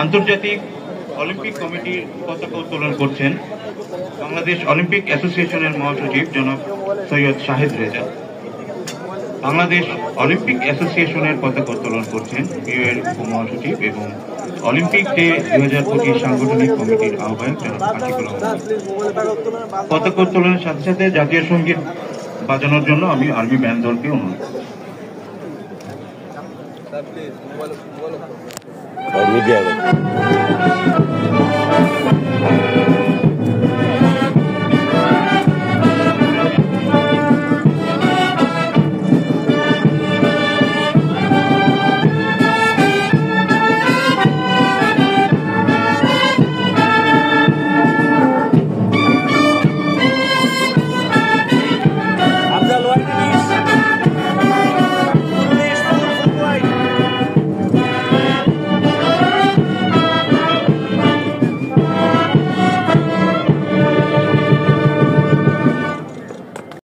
আন্তর্জাতিক অলিম্পিক কমিটির পতাকা উত্তোলন করছেন বাংলাদেশ অলিম্পিক অ্যাসোসিয়েশনের মহাসচিব জনাব সৈয়দ শাহেদ রেজা। বাংলাদেশ অলিম্পিক অ্যাসোসিয়েশনের পতাকা উত্তোলন করছেন বিএর উপমহাসচিব এবং অলিম্পিক ডে 2025 সাংগঠনিক কমিটির আহ্বায়ক জনাব আশিকুর রহমান। পতাকা উত্তোলনের সাথে সাথে জাতীয় সঙ্গীত বাজানোর জন্য আমি আর্মি ব্যান্ড দলকে অনুরোধ মিডিয়া